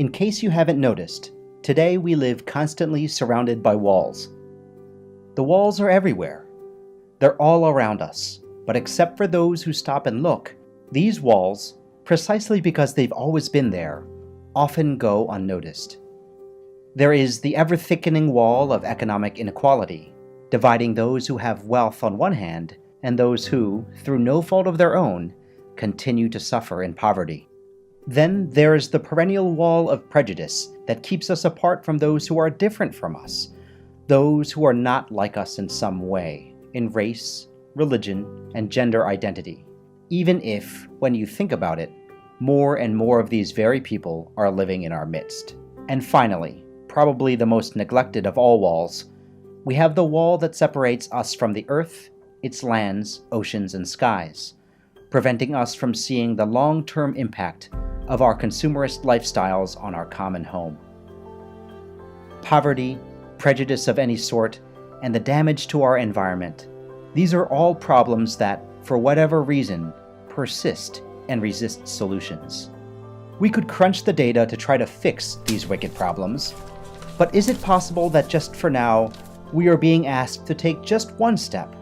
In case you haven't noticed, today we live constantly surrounded by walls. The walls are everywhere. They're all around us, but except for those who stop and look, these walls, precisely because they've always been there, often go unnoticed. There is the ever-thickening wall of economic inequality, dividing those who have wealth on one hand and those who, through no fault of their own, continue to suffer in poverty. Then there is the perennial wall of prejudice that keeps us apart from those who are different from us, those who are not like us in some way, in race, religion, and gender identity. Even if, when you think about it, more and more of these very people are living in our midst. And finally, probably the most neglected of all walls, we have the wall that separates us from the earth, its lands, oceans, and skies, preventing us from seeing the long-term impact of our consumerist lifestyles on our common home. Poverty, prejudice of any sort, and the damage to our environment, these are all problems that, for whatever reason, persist and resist solutions. We could crunch the data to try to fix these wicked problems, but is it possible that just for now, we are being asked to take just one step?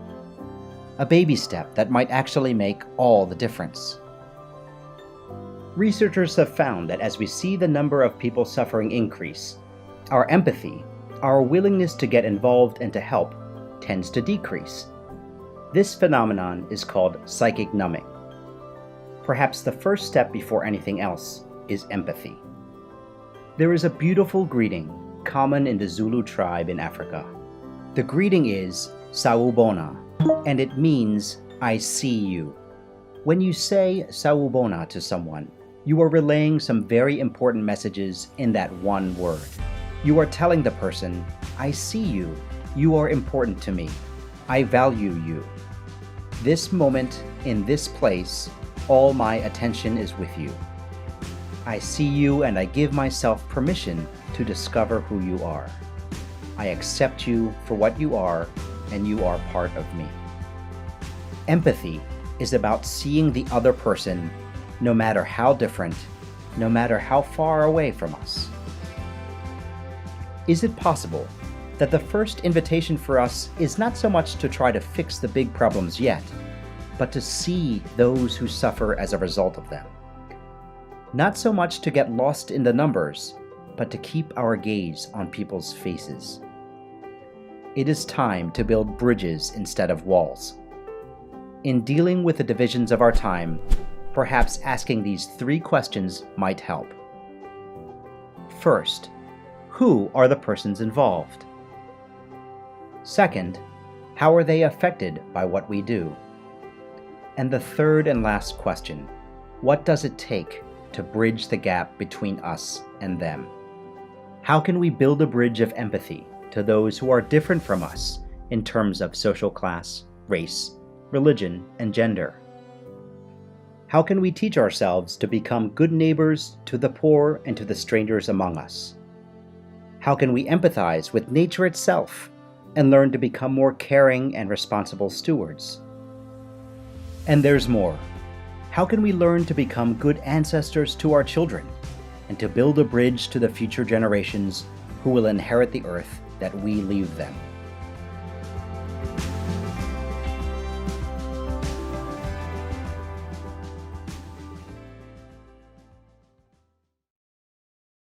A baby step that might actually make all the difference. Researchers have found that as we see the number of people suffering increase, our empathy, our willingness to get involved and to help, tends to decrease. This phenomenon is called psychic numbing. Perhaps the first step before anything else is empathy. There is a beautiful greeting common in the Zulu tribe in Africa. The greeting is Sawubona, and it means I see you. When you say Sawubona to someone, you are relaying some very important messages in that one word. You are telling the person, I see you. You are important to me. I value you. This moment, in this place, all my attention is with you. I see you and I give myself permission to discover who you are. I accept you for what you are, and you are part of me. Empathy is about seeing the other person, no matter how different, no matter how far away from us. Is it possible that the first invitation for us is not so much to try to fix the big problems yet, but to see those who suffer as a result of them? Not so much to get lost in the numbers, but to keep our gaze on people's faces. It is time to build bridges instead of walls. In dealing with the divisions of our time, perhaps asking these 3 questions might help. First, who are the persons involved? Second, how are they affected by what we do? And the third and last question, what does it take to bridge the gap between us and them? How can we build a bridge of empathy to those who are different from us in terms of social class, race, religion, and gender? How can we teach ourselves to become good neighbors to the poor and to the strangers among us? How can we empathize with nature itself and learn to become more caring and responsible stewards? And there's more. How can we learn to become good ancestors to our children and to build a bridge to the future generations who will inherit the earth that we leave them?